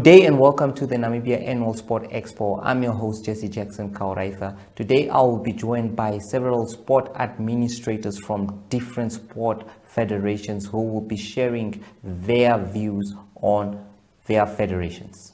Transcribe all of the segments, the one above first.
Good day and welcome to the Namibia Annual Sport Expo. I'm your host Jesse Jackson Kauraifa. Today I will be joined by several sport administrators from different sport federations who will be sharing their views on their federations.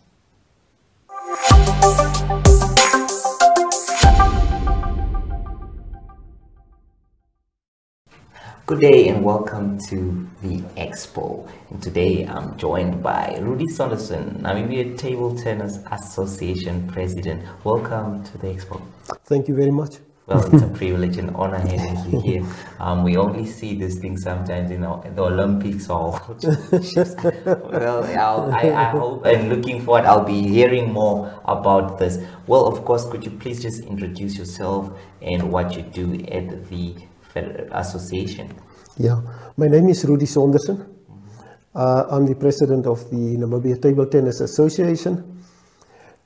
Good day and welcome to the Expo. And today I'm joined by Rudi Saunderson, Namibia Table Tennis Association President. Welcome to the Expo. Thank you very much. Well, it's a privilege and honor having you here. We only see these things sometimes in the Olympics or well, I hope and looking forward I'll be hearing more about this. Well, of course, could you please just introduce yourself and what you do at the association? Yeah, my name is Rudi Saunderson. I'm the president of the Namibia Table Tennis Association.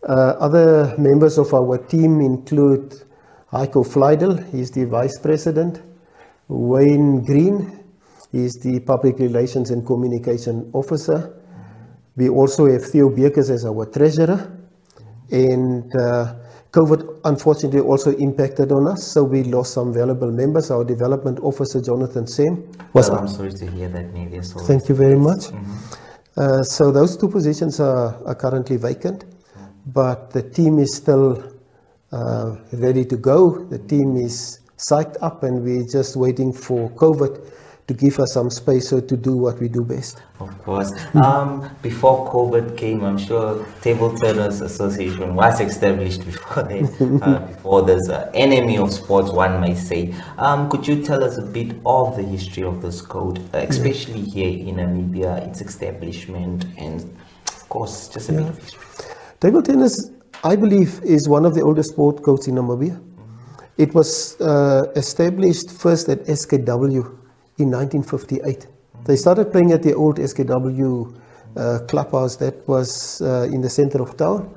Other members of our team include Heiko Fleidel, he's the vice president. Wayne Green, he's the public relations and communication officer. We also have Theo Bekers as our treasurer. And COVID unfortunately also impacted on us, so we lost some valuable members. Our development officer, Jonathan Sem, was... Well, I'm sorry to hear that, maybe. So thank you very much. So those two positions are currently vacant, but the team is still ready to go. The team is psyched up and we're just waiting for COVID to give us some space so to do what we do best. Of course. Before COVID came, I'm sure Table Tennis Association was established before that, before this enemy of sports, one may say. Could you tell us a bit of the history of this code, especially here in Namibia, its establishment, and of course, just a bit of history? Table tennis, I believe, is one of the oldest sport codes in Namibia. It was established first at SKW in 1958. They started playing at the old SKW clubhouse that was in the center of town.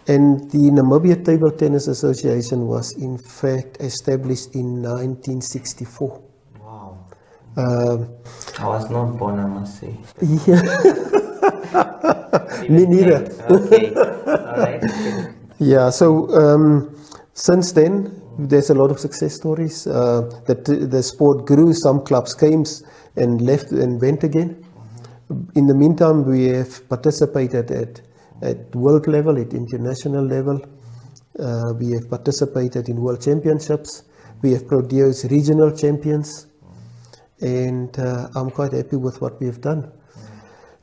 And the Namibia Table Tennis Association was in fact established in 1964. Wow. I was not born, I must say. Yeah. Me neither. Okay. All right. Yeah, so since then, there's a lot of success stories. The sport grew, some clubs came and left and went again. In the meantime, we have participated at world level, at international level. We have participated in world championships. We have produced regional champions. And I'm quite happy with what we have done.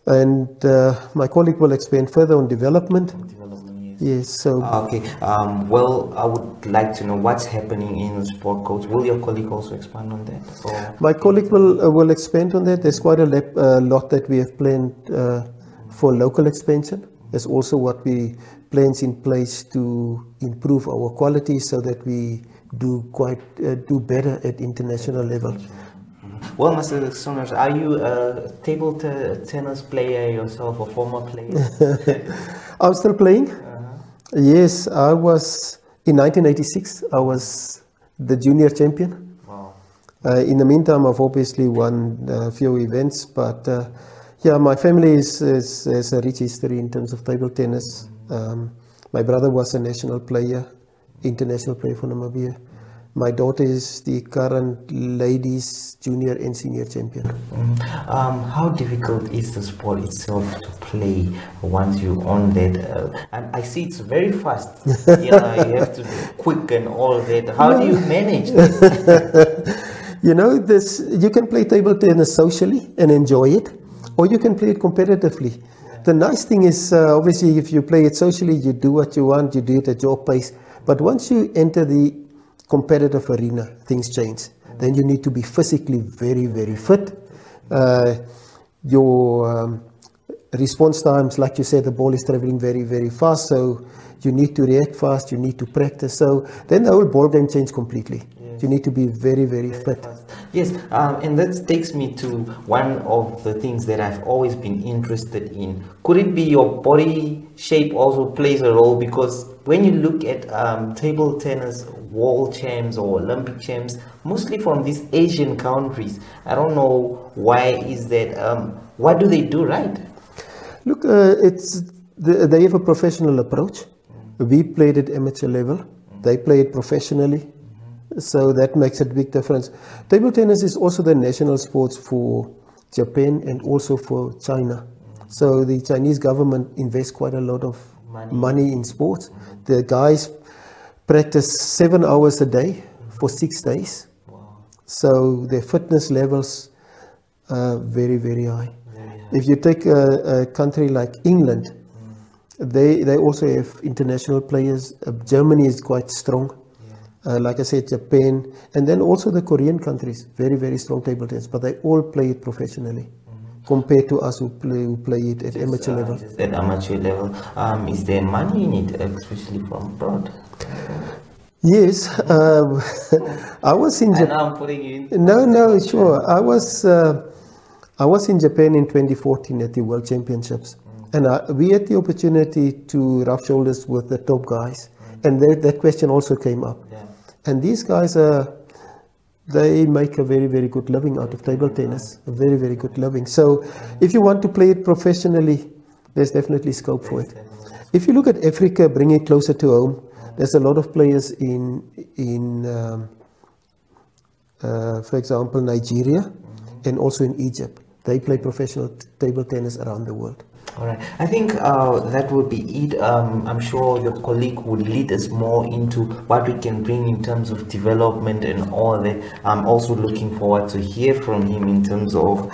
And my colleague will expand further on development. Yes, so... Okay, well, I would like to know what's happening in the sport codes. Will your colleague also expand on that? Or? My colleague will expand on that. There's quite a lot that we have planned for local expansion. There's also what we plans in place to improve our quality so that we do better at international level. Well, Mr. Saunders, are you a table tennis player yourself, a former player? I'm still playing. Yes, I was, in 1986, I was the junior champion. Wow. In the meantime, I've obviously won a few events, but yeah, my family has a rich history in terms of table tennis. My brother was a national player, international player for Namibia. My daughter is the current ladies junior and senior champion. How difficult is the sport itself to play once you're on that? And I see it's very fast. Yeah, you have to be quick and all that. How do you manage that? You know, you can play table tennis socially and enjoy it, or you can play it competitively. The nice thing is, obviously, if you play it socially, you do what you want, you do it at your pace. But once you enter the competitive arena, things change. Then you need to be physically very, very fit. Your response times, like you said, the ball is traveling very, very fast, so you need to react fast, you need to practice. So then the whole ball game changes completely. You need to be very, very fit. Yes, and that takes me to one of the things that I've always been interested in. Could it be your body shape also plays a role? Because when you look at table tennis world champs or Olympic champs, mostly from these Asian countries, I don't know why is that. What do they do right? Look, it's They have a professional approach. We played at amateur level. They play it professionally. So that makes a big difference. Table tennis is also the national sports for Japan and also for China. So the Chinese government invests quite a lot of money in sports. The guys practice 7 hours a day for 6 days. So their fitness levels are very, very high. If you take a country like England, they also have international players. Germany is quite strong. Like I said, Japan, and then also the Korean countries, very, very strong table tennis, but they all play it professionally compared to us who play it at amateur level. At amateur level, is there money in it, especially from abroad? Yes, I was in Japan. I'm putting you in. No, sure. I was in Japan in 2014 at the World Championships, and we had the opportunity to rub shoulders with the top guys, and that question also came up. And these guys they make a very, very good living out of table tennis, a very, very good living. So if you want to play it professionally, there's definitely scope for it. If you look at Africa, bring it closer to home, there's a lot of players in for example, Nigeria and also in Egypt. They play professional table tennis around the world. All right. I think that would be it. I'm sure your colleague would lead us more into what we can bring in terms of development and all that. I'm also looking forward to hear from him in terms of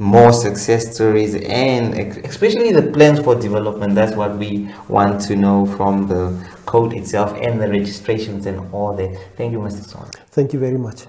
more success stories and especially the plans for development. That's what we want to know from the code itself and the registrations and all that. Thank you, Mr. Son. Thank you very much.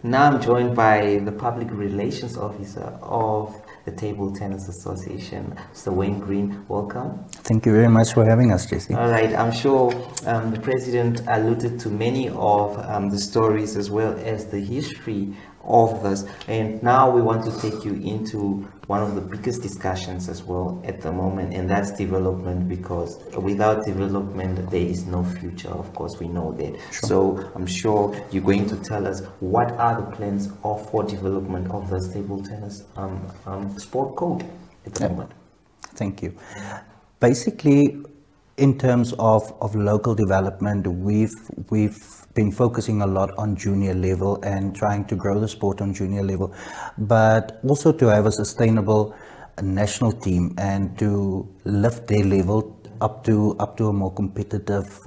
Now I'm joined by the Public Relations Officer of the Table Tennis Association, Mr. Wayne Green. Welcome. Thank you very much for having us, Jesse. All right, I'm sure the President alluded to many of the stories as well as the history of this, and now we want to take you into one of the biggest discussions as well at the moment, and that's development, because without development there is no future. Of course, we know that. Sure. So I'm sure you're going to tell us what are the plans for development of the table tennis sport code at the moment. Thank you. Basically, in terms of local development, we've been focusing a lot on junior level and trying to grow the sport on junior level, but also to have a sustainable national team and to lift their level up to a more competitive,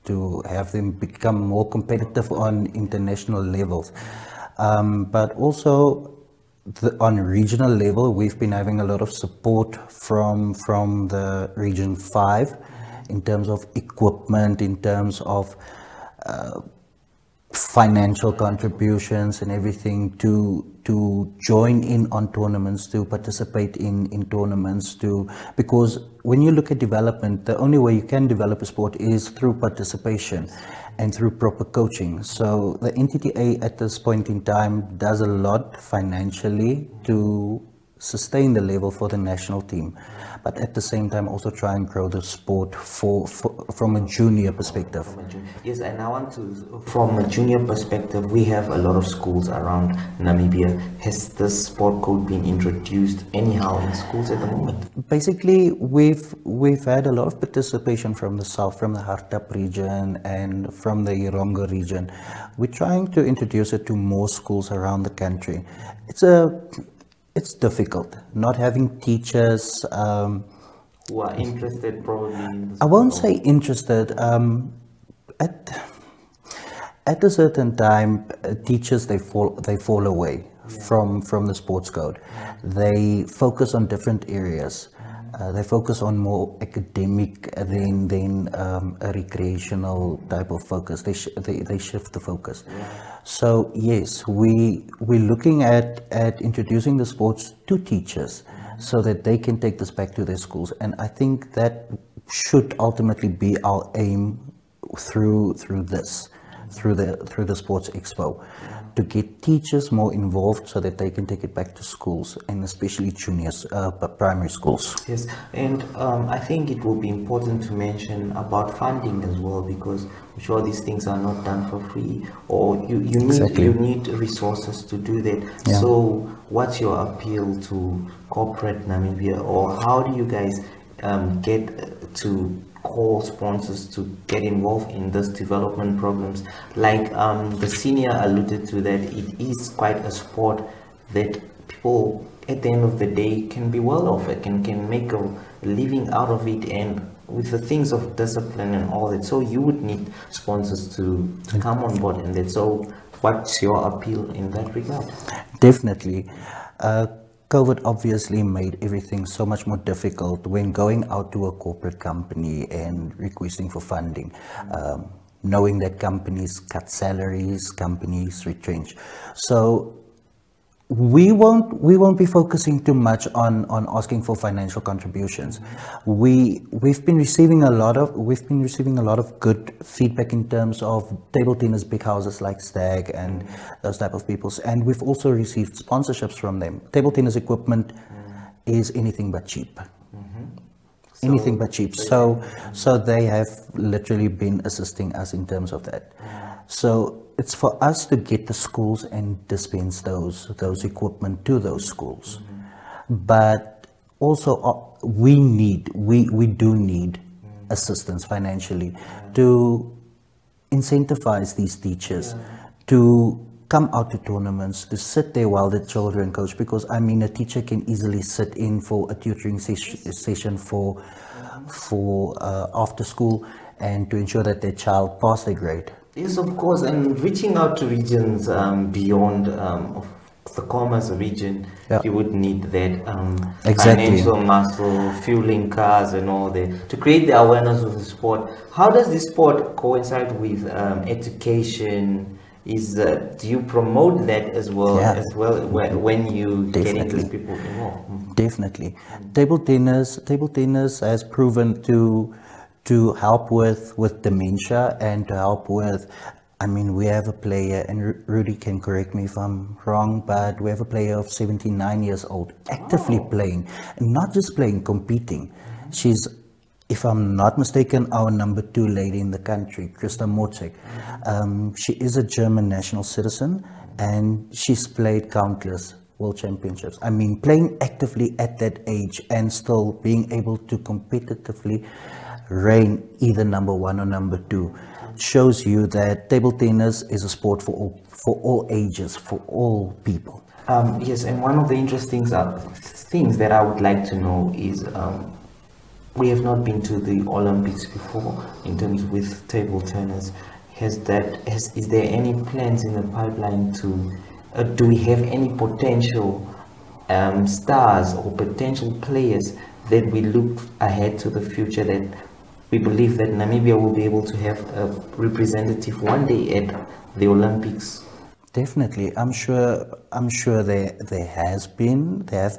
to have them become more competitive on international levels. But also on regional level, we've been having a lot of support from the Region 5 in terms of equipment, in terms of financial contributions and everything to join in on tournaments, to participate in tournaments, because when you look at development, the only way you can develop a sport is through participation and through proper coaching. So the NTTA at this point in time does a lot financially to sustain the level for the national team, but at the same time also try and grow the sport from a junior perspective. Yes, and I want to, from a junior perspective, we have a lot of schools around Namibia. Has this sport code been introduced anyhow in schools at the moment? Basically, we've had a lot of participation from the south, from the Hartap region and from the Irongo region. We're trying to introduce it to more schools around the country. It's difficult not having teachers who are interested, probably in this. I won't say interested. At a certain time, teachers they fall away from the sports code. They focus on different areas. They focus on more academic than a recreational type of focus. They shift the focus. So yes, we're looking at introducing the sports to teachers so that they can take this back to their schools, and I think that should ultimately be our aim through this, through the Sports Expo, to get teachers more involved so that they can take it back to schools, and especially juniors, primary schools. Yes, and I think it will be important to mention about funding as well, because I'm sure these things are not done for free, or you need resources to do that. Yeah. So what's your appeal to corporate Namibia, or how do you guys get to call sponsors to get involved in this development programs? Like the senior alluded to, that it is quite a sport that people at the end of the day can be well off, can make a living out of it, and with the things of discipline and all that. So you would need sponsors to come on board in that. So what's your appeal in that regard? Definitely. COVID obviously made everything so much more difficult when going out to a corporate company and requesting for funding, knowing that companies cut salaries, companies retrench. So we won't be focusing too much on asking for financial contributions. We've been receiving a lot of good feedback in terms of table tennis big houses like Stag and those type of peoples, and we've also received sponsorships from them. Table tennis equipment is anything but cheap. Anything but cheap. So they have literally been assisting us in terms of that. So it's for us to get the schools and dispense those equipment to those schools. But also we do need assistance financially to incentivize these teachers to come out to tournaments, to sit there while the children coach, because I mean a teacher can easily sit in for a tutoring session for after school, and to ensure that their child pass their grade. Yes, of course, and reaching out to regions beyond of the Comm as a region, you would need that financial muscle, fueling cars and all that, to create the awareness of the sport. How does this sport coincide with education? Do you promote that as well, when you get into people involved? Definitely. Table tennis has proven to help with dementia, and to help with, I mean, we have a player, and Rudi can correct me if I'm wrong, but we have a player of 79 years old actively playing, and not just playing, competing. She's, if I'm not mistaken, our number 2 lady in the country, Krista Motzek. She is a German national citizen, and she's played countless world championships. I mean, playing actively at that age and still being able to competitively reign either number 1 or number 2 shows you that table tennis is a sport for all ages, for all people. Yes, and one of the interesting things that I would like to know is, we have not been to the Olympics before in terms with table tennis. Is there any plans in the pipeline to, do we have any potential stars or potential players that we look ahead to the future, that we believe that Namibia will be able to have a representative one day at the Olympics? Definitely, I'm sure there have been, there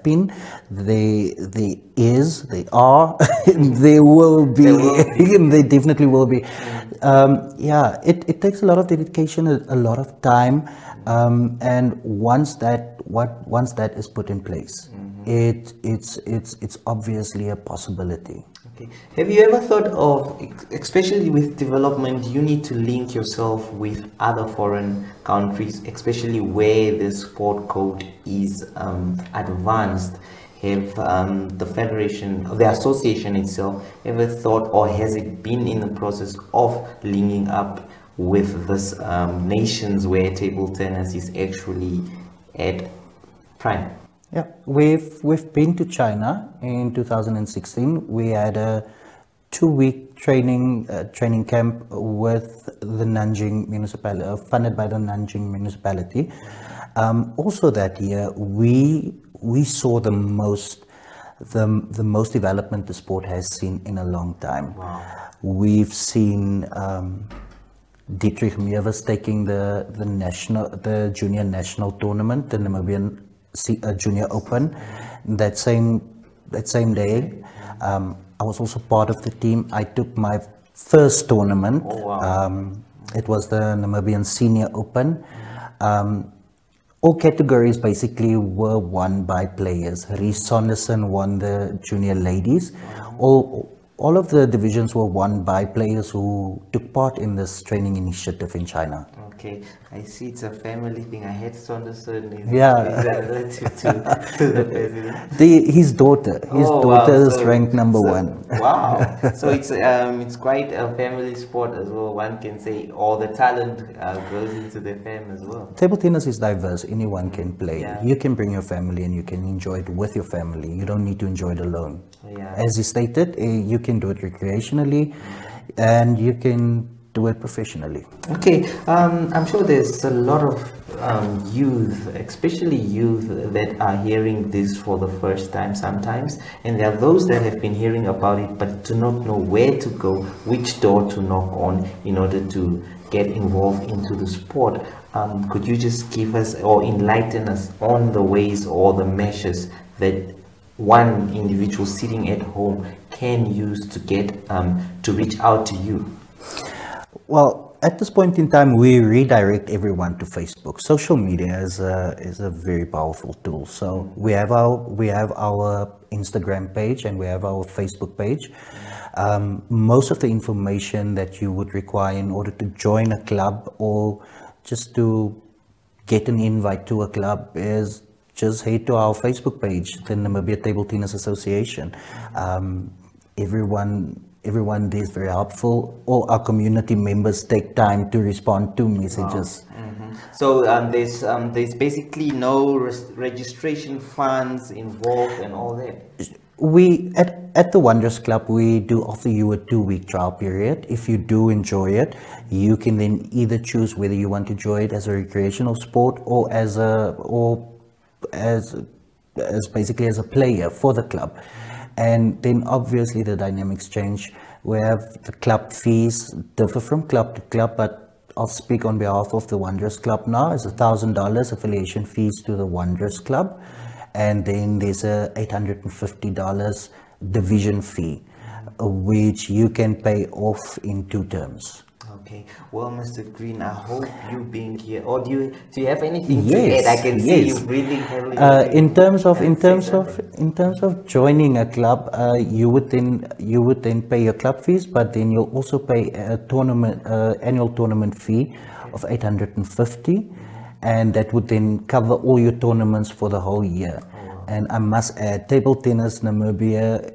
is, there are, there will be, there definitely will be. It takes a lot of dedication, a lot of time, and once that is put in place, it's obviously a possibility. Okay. Have you ever thought of, especially with development, you need to link yourself with other foreign countries, especially where the sport code is advanced? Have the federation, the association itself, ever thought, or has it been in the process of linking up with this nations where table tennis is actually at prime? Yeah, we've been to China in 2016. We had a 2-week training camp with the Nanjing municipality, funded by the Nanjing municipality. Also that year, we saw the most development the sport has seen in a long time. Wow. We've seen Dietrich Meeuwis taking the junior national tournament, the Namibian Junior Open, that same day. I was also part of the team. I took my first tournament. Oh, wow. It was the Namibian Senior Open. All categories basically were won by players. Saunderson won the junior ladies. All of the divisions were won by players who took part in this training initiative in China. Okay, I see it's a family thing. I had Saunderson is relative to the president. His daughter is ranked number one. Wow! So it's quite a family sport as well. One can say all the talent goes into the fam as well. Table tennis is diverse. Anyone can play. Yeah. You can bring your family and you can enjoy it with your family. You don't need to enjoy it alone. Yeah. As you stated, you can do it recreationally, and you can do it professionally. Okay, I'm sure there's a lot of youth, especially youth, that are hearing this for the first time sometimes, and there are those that have been hearing about it but do not know where to go, which door to knock on in order to get involved into the sport. Could you just give us or enlighten us on the ways or the measures that one individual sitting at home can use to get to reach out to you? Well, at this point in time, we redirect everyone to Facebook. Social media is a very powerful tool. So we have our Instagram page and we have our Facebook page. Most of the information that you would require in order to join a club or just to get an invite to a club is just head to our Facebook page, the Namibia Table Tennis Association. Everyone there is very helpful. All our community members take time to respond to messages. Wow. Mm-hmm. So there's basically no registration funds involved and all that. We at the Wondrous Club, we do offer you a 2-week trial period. If you do enjoy it, you can then either choose whether you want to enjoy it as a recreational sport or as basically as a player for the club. And then obviously the dynamics change. We have the club fees differ from club to club, but I'll speak on behalf of the Wondrous Club now. It's $1,000 affiliation fees to the Wondrous Club. And then there's a $850 division fee, which you can pay off in 2 terms. Okay, well, Mr. Green, I hope you being here, or do you have anything to add? I can see you breathing heavily. In terms of joining a club, you would then pay your club fees, but then you'll also pay a annual tournament fee of $850, and that would then cover all your tournaments for the whole year. Oh, wow. And I must add, Table Tennis Namibia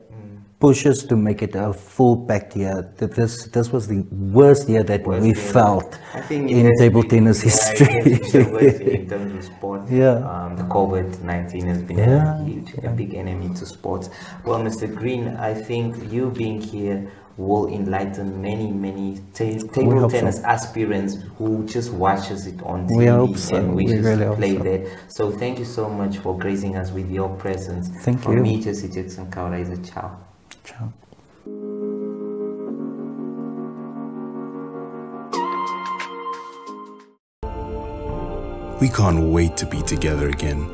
pushes to make it a full packed year. This was the worst year that we felt in table tennis history. In terms of sports, the COVID-19 has been a big enemy to sports. Well, Mr. Green, I think you being here will enlighten many table tennis aspirants who just watches it on TV and wishes to play that. So thank you so much for gracing us with your presence. Thank you. From me, Jesse Jackson Kauraiza. Ciao. Ciao. We can't wait to be together again.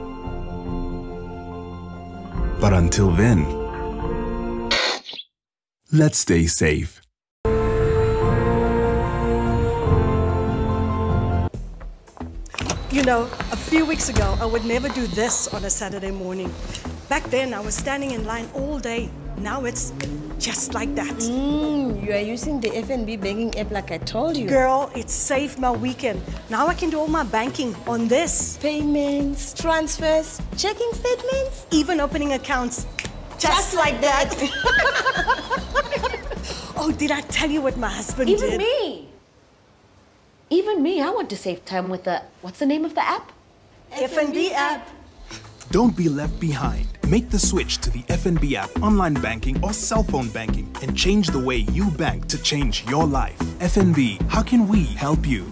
But until then, let's stay safe. You know, a few weeks ago, I would never do this on a Saturday morning. Back then, I was standing in line all day. Now it's just like that. You are using the FNB banking app like I told you. Girl, it saved my weekend. Now I can do all my banking on this. Payments, transfers, checking statements. Even opening accounts. Just like that. Oh, did I tell you what my husband did? Even me, I want to save time with the, what's the name of the app? FNB app. Don't be left behind. Make the switch to the FNB app, online banking or cell phone banking, and change the way you bank to change your life. FNB, how can we help you?